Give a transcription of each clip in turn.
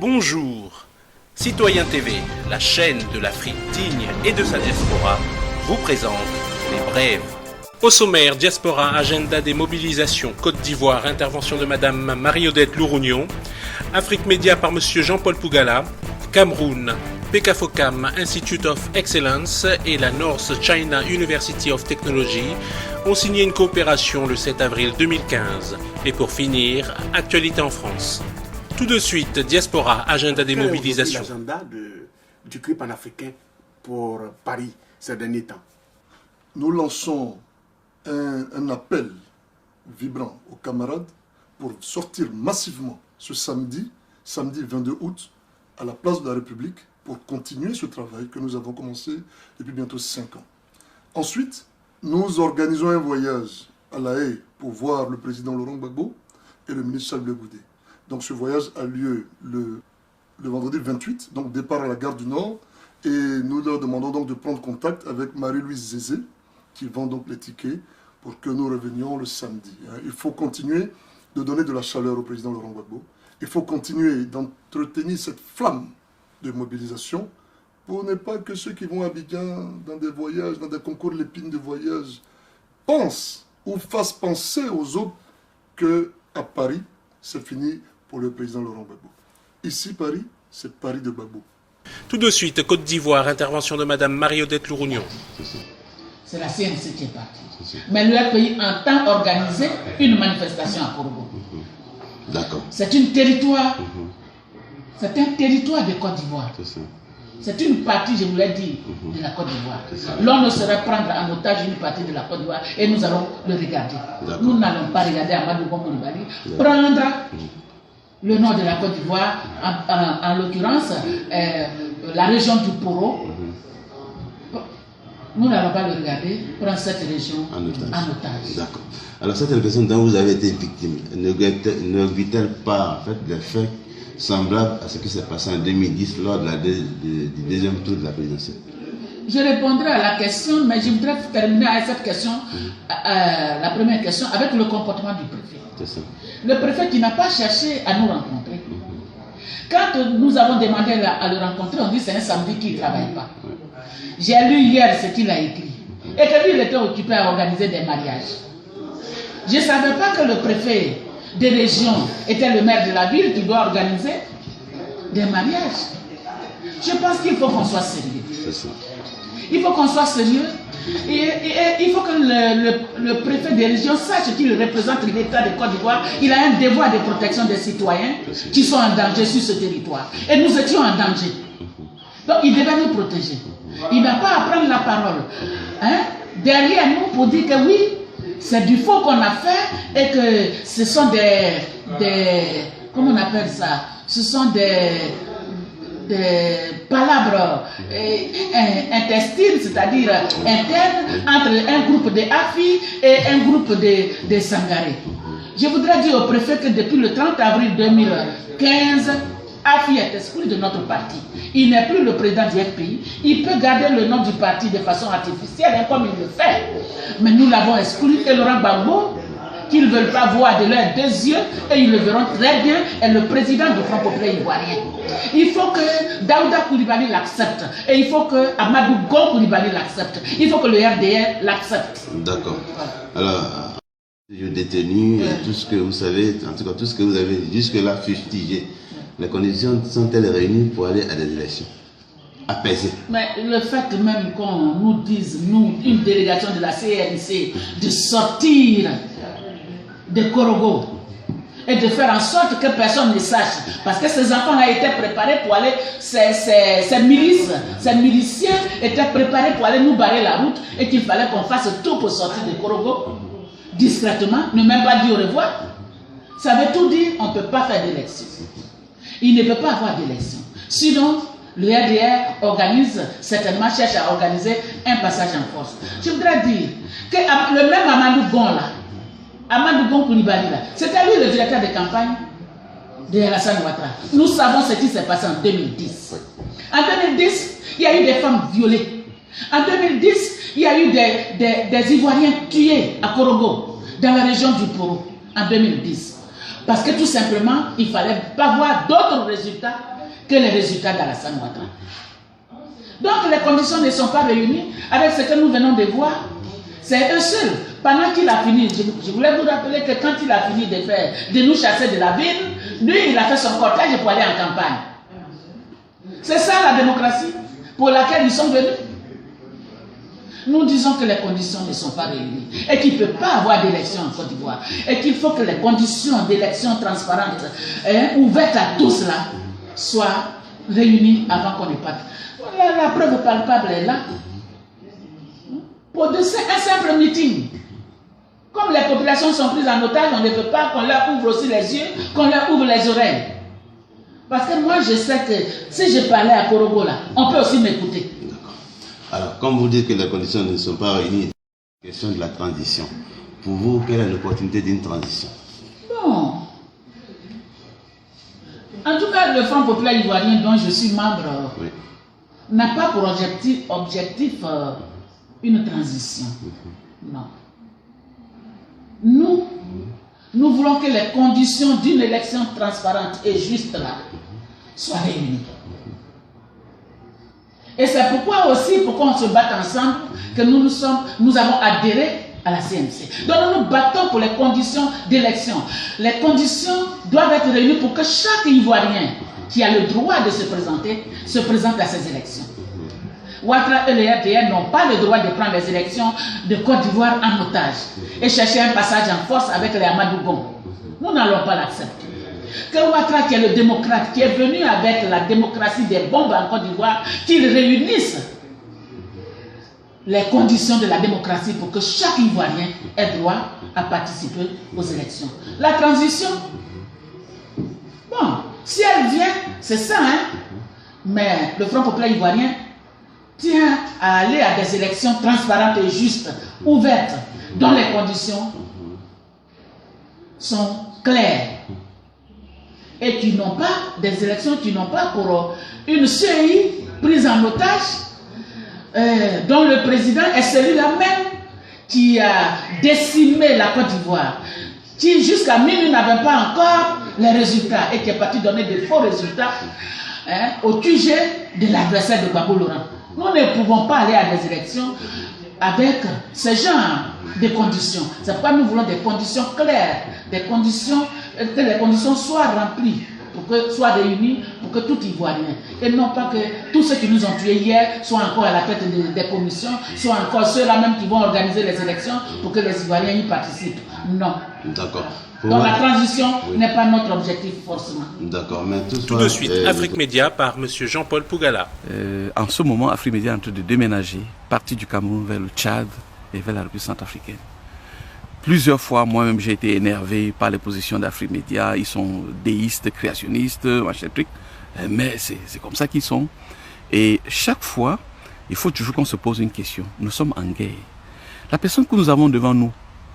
Bonjour, Citoyen TV, la chaîne de l'Afrique digne et de sa diaspora, vous présente les brèves. Au sommaire, Diaspora, agenda des mobilisations, Côte d'Ivoire, intervention de Madame Marie-Odette Lourognon, Afrique Média par Monsieur Jean-Paul Pougala, Cameroun, PKFOCAM Institute of Excellence et la North China University of Technology ont signé une coopération le 7 avril 2015. Et pour finir, actualité en France. Tout de suite, Diaspora, agenda des mobilisations. L'agenda du CRI panafricain pour Paris ces derniers temps. Nous lançons un appel vibrant aux camarades pour sortir massivement ce samedi 22 août, à la place de la République, pour continuer ce travail que nous avons commencé depuis bientôt 5 ans. Ensuite, nous organisons un voyage à La Haye pour voir le président Laurent Gbagbo et le ministre Charles Blé Goudé. Donc ce voyage a lieu le vendredi 28, donc départ à la gare du Nord, et nous leur demandons donc de prendre contact avec Marie-Louise Zézé, qui vend donc les tickets, pour que nous revenions le samedi. Il faut continuer de donner de la chaleur au président Laurent Gbagbo. Il faut continuer d'entretenir cette flamme de mobilisation pour ne pas que ceux qui vont à Abidjan dans des voyages, dans des concours l'épine de voyage, pensent ou fassent penser aux autres qu'à Paris, c'est fini pour le président Laurent Gbagbo. Ici, Paris, c'est Paris de Gbagbo. Tout de suite, Côte d'Ivoire, intervention de Madame Marie-Odette Lourognon. C'est la CNC qui est partie. Mais le pays entend organiser une manifestation à Korogo. D'accord. C'est un territoire de Côte d'Ivoire. C'est une partie, je vous l'ai dit, de la Côte d'Ivoire. L'on ne saurait prendre en otage une partie de la Côte d'Ivoire et nous allons le regarder. Nous n'allons pas regarder Amadou Bon Coulibaly prendre le nord de la Côte d'Ivoire, en l'occurrence la région du Poro. Nous n'allons pas le regarder prendre cette région en otage. D'accord. Alors cette répression dont vous avez été victime, ne vit-elle pas en fait des faits semblables à ce qui s'est passé en 2010 lors du deuxième tour de la présidentielle? Je répondrai à la question, mais je voudrais terminer avec cette question, la première question, avec le comportement du préfet. C'est ça. Le préfet qui n'a pas cherché à nous rencontrer. Quand nous avons demandé à le rencontrer, on dit que c'est un samedi qu'il ne travaille pas. J'ai lu hier ce qu'il a écrit. Et que lui, il était occupé à organiser des mariages. Je ne savais pas que le préfet des régions était le maire de la ville qui doit organiser des mariages. Je pense qu'il faut qu'on soit sérieux. Il faut qu'on soit sérieux. Et il faut que le préfet des régions sache qu'il représente l'État de Côte d'Ivoire. Il a un devoir de protection des citoyens qui sont en danger sur ce territoire. Et nous étions en danger. Donc il devait nous protéger. Il n'a pas à prendre la parole derrière nous pour dire que oui, c'est du faux qu'on a fait et que ce sont des comment on appelle ça? Ce sont des palabres intestines, c'est-à-dire internes, entre un groupe de AFI et un groupe de Sangaré. Je voudrais dire au préfet que depuis le 30 avril 2015, AFI est exclu de notre parti. Il n'est plus le président du FPI. Il peut garder le nom du parti de façon artificielle, comme il le fait. Mais nous l'avons exclu et Laurent Gbagbo, qu'ils ne veulent pas voir de leurs deux yeux, et ils le verront très bien, est le président du Front populaire ivoirien. Il faut que Daouda Coulibaly l'accepte. Et il faut que Amadou Gon Coulibaly l'accepte. Il faut que le RDR l'accepte. D'accord. Alors, je détenu, tout ce que vous savez, en tout cas tout ce que vous avez jusque-là fustigé, les conditions sont-elles réunies pour aller à des élections apaisées? Mais le fait même qu'on nous dise, nous, une délégation de la CNC, de sortir de Korogo et de faire en sorte que personne ne sache, parce que ces enfants-là étaient préparés pour aller, ces miliciens étaient préparés pour aller nous barrer la route et qu'il fallait qu'on fasse tout pour sortir de Korogo discrètement, ne même pas dire au revoir. Ça veut tout dire, on ne peut pas faire d'élection. Il ne peut pas avoir d'élection. Sinon, le RDR certainement cherche à organiser un passage en force. Je voudrais dire que le même Amadou Gon là, Amadou Gon Coulibaly là, c'était lui le directeur de campagne de Alassane Ouattara. Nous savons ce qui s'est passé en 2010. En 2010, il y a eu des femmes violées. En 2010, il y a eu des Ivoiriens tués à Korogo, dans la région du Poro, en 2010. Parce que tout simplement, il ne fallait pas voir d'autres résultats que les résultats d'Alassane Ouattara. Donc les conditions ne sont pas réunies avec ce que nous venons de voir. C'est eux seuls. Pendant qu'il a fini, je voulais vous rappeler que quand il a fini de nous chasser de la ville, lui, il a fait son cortège pour aller en campagne. C'est ça la démocratie pour laquelle ils sont venus. Nous disons que les conditions ne sont pas réunies et qu'il ne peut pas avoir d'élection en Côte d'Ivoire et qu'il faut que les conditions d'élection transparentes, ouvertes à tous là, soient réunies avant qu'on ne parte. La preuve palpable est là. Pour un simple meeting, comme les populations sont prises en otage, on ne veut pas qu'on leur ouvre aussi les yeux, qu'on leur ouvre les oreilles. Parce que moi, je sais que si je parlais à Korogo là, on peut aussi m'écouter. Alors, comme vous dites que les conditions ne sont pas réunies, la question de la transition. Pour vous, quelle est l'opportunité d'une transition? Bon. En tout cas, le Front populaire ivoirien dont je suis membre n'a pas pour objectif une transition. Non. Nous voulons que les conditions d'une élection transparente et juste là soient réunies. Et c'est pourquoi on se bat ensemble, que nous avons adhéré à la CNC. Donc nous nous battons pour les conditions d'élection. Les conditions doivent être réunies pour que chaque Ivoirien qui a le droit de se présente à ces élections. Ouattara et le RDR n'ont pas le droit de prendre les élections de Côte d'Ivoire en otage et chercher un passage en force avec les Amadou Gon. Nous n'allons pas l'accepter. Que Ouattara, qui est le démocrate, qui est venu avec la démocratie des bombes en Côte d'Ivoire, qu'il réunisse les conditions de la démocratie pour que chaque Ivoirien ait droit à participer aux élections. La transition, bon, si elle vient, c'est ça, hein, mais le Front populaire ivoirien tient à aller à des élections transparentes et justes, ouvertes, dont les conditions sont claires. Et qui n'ont pas, des élections qui n'ont pas pour une CEI prise en otage, dont le président est celui-là même qui a décimé la Côte d'Ivoire, qui jusqu'à minuit n'avait pas encore les résultats et qui est parti donner de faux résultats au QG de l'adversaire de Gbagbo Laurent. Nous ne pouvons pas aller à des élections avec ce genre de conditions. C'est pourquoi nous voulons des conditions claires, des conditions, que les conditions soient remplies, pour que soient réunies, pour que tout Ivoirien, et non pas que tous ceux qui nous ont tués hier soient encore à la tête des commissions, soient encore ceux-là même qui vont organiser les élections pour que les Ivoiriens y participent. Non. D'accord. Donc la transition n'est pas notre objectif forcément. D'accord, mais tout de suite, Afrique Média par M. Jean-Paul Pougala. En ce moment, Afrique Média est en train de déménager, partir du Cameroun vers le Tchad et vers la République centrafricaine. Plusieurs fois, moi-même, j'ai été énervé par les positions d'Afrique Média. Ils sont déistes, créationnistes, machin truc. Mais c'est comme ça qu'ils sont. Et chaque fois, il faut toujours qu'on se pose une question. Nous sommes en guerre. La personne que nous avons devant nous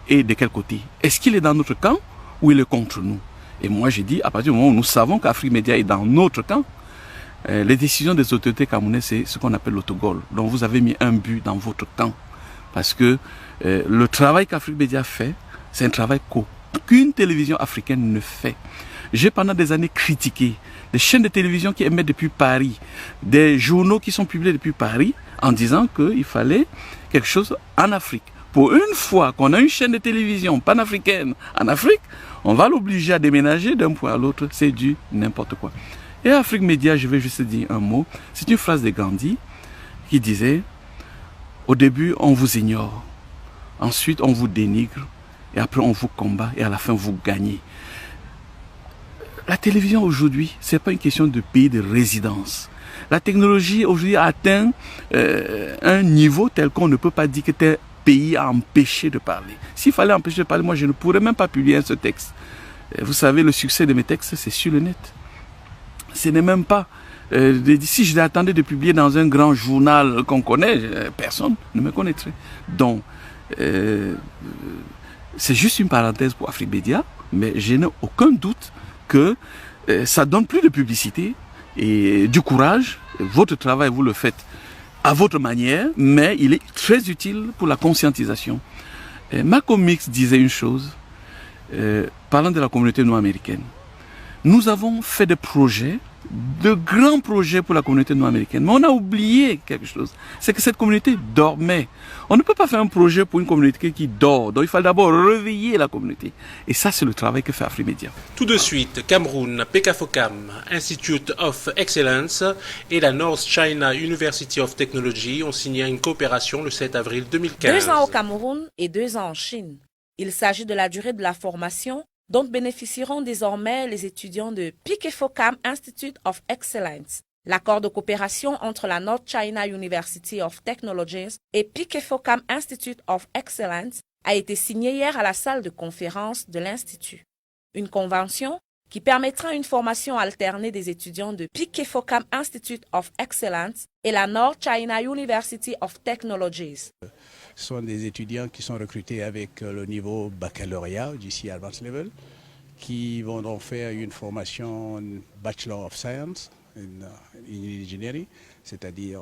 est de quel côté? Est-ce qu'il est dans notre camp ou il est contre nous? Et moi, j'ai dit, à partir du moment où nous savons qu'Afrique Média est dans notre camp, les décisions des autorités camerounaises, c'est ce qu'on appelle l'autogol. Donc, vous avez mis un but dans votre camp. Parce que le travail qu'Afrique Média fait, c'est un travail qu'aucune télévision africaine ne fait. J'ai pendant des années critiqué des chaînes de télévision qui émettent depuis Paris, des journaux qui sont publiés depuis Paris, en disant qu'il fallait quelque chose en Afrique. Pour une fois qu'on a une chaîne de télévision panafricaine en Afrique, on va l'obliger à déménager d'un point à l'autre. C'est du n'importe quoi. Et Afrique Média, je vais juste dire un mot. C'est une phrase de Gandhi qui disait: au début, on vous ignore. Ensuite, on vous dénigre. Et après, on vous combat. Et à la fin, vous gagnez. La télévision aujourd'hui, ce n'est pas une question de pays de résidence. La technologie aujourd'hui a atteint un niveau tel qu'on ne peut pas dire que tel pays a empêché de parler. S'il fallait empêcher de parler, moi, je ne pourrais même pas publier ce texte. Vous savez, le succès de mes textes, c'est sur le net. Ce n'est même pas... si je l'attendais de publier dans un grand journal qu'on connaît, personne ne me connaîtrait. Donc, c'est juste une parenthèse pour Afrique Média, mais je n'ai aucun doute que ça donne plus de publicité et du courage. Votre travail, vous le faites à votre manière, mais il est très utile pour la conscientisation. Malcolm X disait une chose, parlant de la communauté noire américaine, nous avons fait des projets, de grands projets pour la communauté noire américaine. Mais on a oublié quelque chose, c'est que cette communauté dormait. On ne peut pas faire un projet pour une communauté qui dort. Donc il faut d'abord réveiller la communauté. Et ça, c'est le travail que fait Afrimédia. Tout de suite, Cameroun, PKFOCAM, Institute of Excellence et la North China University of Technology ont signé une coopération le 7 avril 2015. 2 ans au Cameroun et 2 ans en Chine. Il s'agit de la durée de la formation dont bénéficieront désormais les étudiants de PKFOCAM Institute of Excellence. L'accord de coopération entre la North China University of Technologies et PKFOCAM Institute of Excellence a été signé hier à la salle de conférence de l'Institut. Une convention qui permettra une formation alternée des étudiants de PKFOCAM Institute of Excellence et la North China University of Technologies. Ce sont des étudiants qui sont recrutés avec le niveau baccalauréat, d'ici Advanced Level, qui vont donc faire une formation Bachelor of Science in Engineering, c'est-à-dire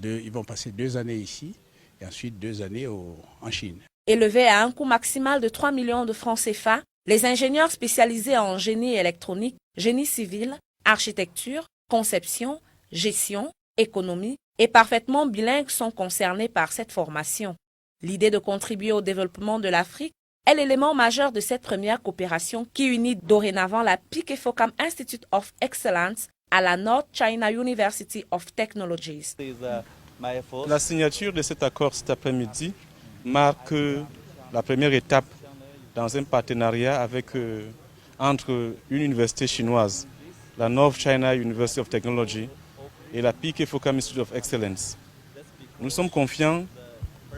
ils vont passer 2 années ici et ensuite 2 années en Chine. Élevé à un coût maximal de 3 millions de francs CFA, les ingénieurs spécialisés en génie électronique, génie civil, architecture, conception, gestion, économie et parfaitement bilingues sont concernés par cette formation. L'idée de contribuer au développement de l'Afrique est l'élément majeur de cette première coopération qui unit dorénavant la PKFOCAM Institute of Excellence à la North China University of Technologies. La signature de cet accord cet après-midi marque la première étape dans un partenariat entre une université chinoise, la North China University of Technology, et la PKFOCAM Institute of Excellence. Nous sommes confiants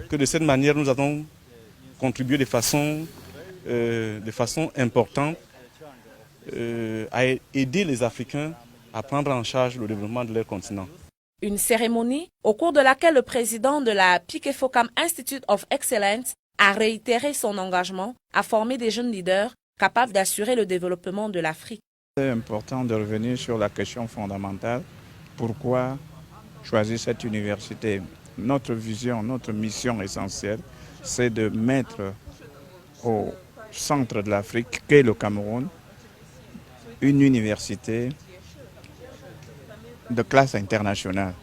que de cette manière, nous allons contribuer de façon importante à aider les Africains à prendre en charge le développement de leur continent. Une cérémonie au cours de laquelle le président de la PKFOCAM Institute of Excellence a réitéré son engagement à former des jeunes leaders capables d'assurer le développement de l'Afrique. C'est important de revenir sur la question fondamentale. Pourquoi choisir cette université? Notre vision, notre mission essentielle, c'est de mettre au centre de l'Afrique, qu'est le Cameroun, une université de classe internationale.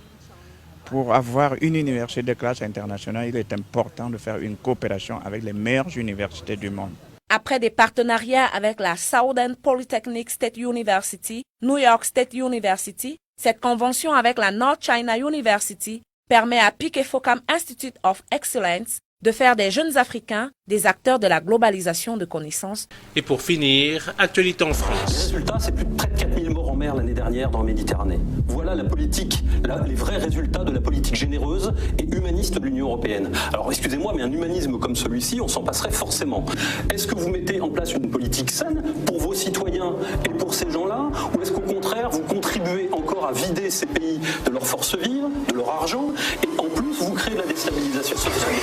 Pour avoir une université de classe internationale, il est important de faire une coopération avec les meilleures universités du monde. Après des partenariats avec la Southern Polytechnic State University, New York State University, cette convention avec la North China University permet à PKFOCAM Institute of Excellence de faire des jeunes Africains des acteurs de la globalisation de connaissances. Et pour finir, actualité en France. Le résultat, c'est plus de près de 4000 morts en mer l'année dernière dans la Méditerranée. Voilà la politique, les vrais résultats de la politique généreuse et humaniste de l'Union européenne. Alors excusez-moi, mais un humanisme comme celui-ci, on s'en passerait forcément. Est-ce que vous mettez en place une politique saine pour vos citoyens et pour ces gens-là, ou est-ce qu'au contraire, vous contribuez encore à vider ces pays de leur force vive, de leur argent, et en plus, vous créez de la déstabilisation sociale?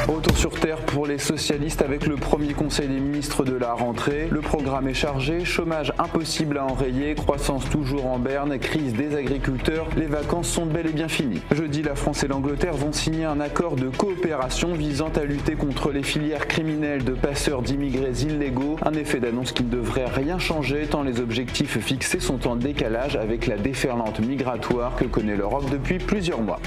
Retour sur terre pour les socialistes avec le premier conseil des ministres de la rentrée. Le programme est chargé, chômage impossible à enrayer, croissance toujours en berne, crise des agriculteurs, les vacances sont bel et bien finies. Jeudi, la France et l'Angleterre vont signer un accord de coopération visant à lutter contre les filières criminelles de passeurs d'immigrés illégaux. Un effet d'annonce qui ne devrait rien changer tant les objectifs fixés sont en décalage avec la déferlante migratoire que connaît l'Europe depuis plusieurs mois.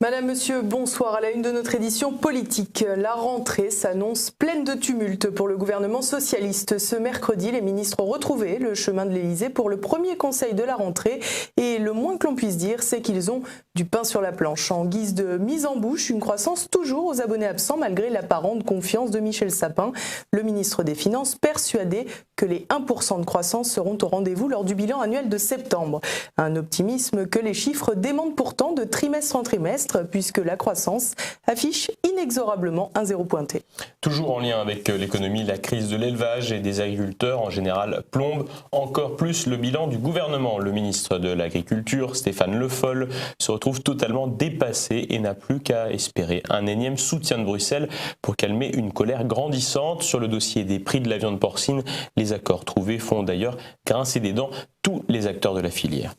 Madame, Monsieur, bonsoir. À la une de notre édition politique, la rentrée s'annonce pleine de tumultes pour le gouvernement socialiste. Ce mercredi, les ministres ont retrouvé le chemin de l'Élysée pour le premier conseil de la rentrée. Et le moins que l'on puisse dire, c'est qu'ils ont du pain sur la planche. En guise de mise en bouche, une croissance toujours aux abonnés absents malgré l'apparente confiance de Michel Sapin. Le ministre des Finances persuadé que les 1% de croissance seront au rendez-vous lors du bilan annuel de septembre. Un optimisme que les chiffres démentent pourtant de trimestre en trimestre, puisque la croissance affiche inexorablement un zéro pointé. Toujours en lien avec l'économie, la crise de l'élevage et des agriculteurs en général plombe encore plus le bilan du gouvernement. Le ministre de l'Agriculture, Stéphane Le Foll, se retrouve totalement dépassé et n'a plus qu'à espérer un énième soutien de Bruxelles pour calmer une colère grandissante sur le dossier des prix de la viande porcine. Les accords trouvés font d'ailleurs grincer des dents tous les acteurs de la filière.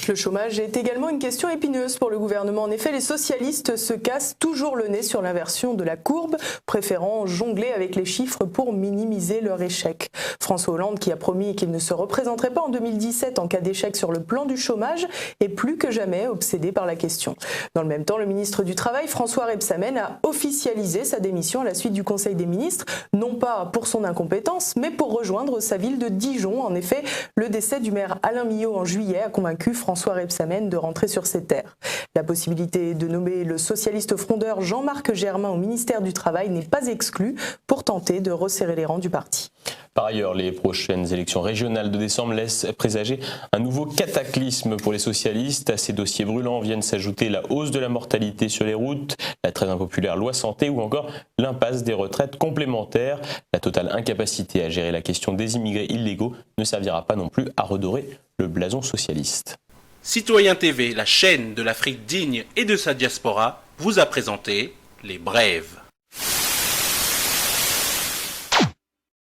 Le chômage est également une question épineuse pour le gouvernement. En effet, les socialistes se cassent toujours le nez sur l'inversion de la courbe, préférant jongler avec les chiffres pour minimiser leur échec. François Hollande, qui a promis qu'il ne se représenterait pas en 2017 en cas d'échec sur le plan du chômage, est plus que jamais obsédé par la question. Dans le même temps, le ministre du Travail, François Rebsamen, a officialisé sa démission à la suite du Conseil des ministres, non pas pour son incompétence, mais pour rejoindre sa ville de Dijon. En effet, le décès du maire Alain Milhaud en juillet a convaincu François Rebsamen de rentrer sur ses terres. La possibilité de nommer le socialiste frondeur Jean-Marc Germain au ministère du Travail n'est pas exclue pour tenter de resserrer les rangs du parti. Par ailleurs, les prochaines élections régionales de décembre laissent présager un nouveau cataclysme pour les socialistes. À ces dossiers brûlants viennent s'ajouter la hausse de la mortalité sur les routes, la très impopulaire loi santé ou encore l'impasse des retraites complémentaires. La totale incapacité à gérer la question des immigrés illégaux ne servira pas non plus à redorer le blason socialiste. Citoyen TV, la chaîne de l'Afrique digne et de sa diaspora, vous a présenté Les Brèves.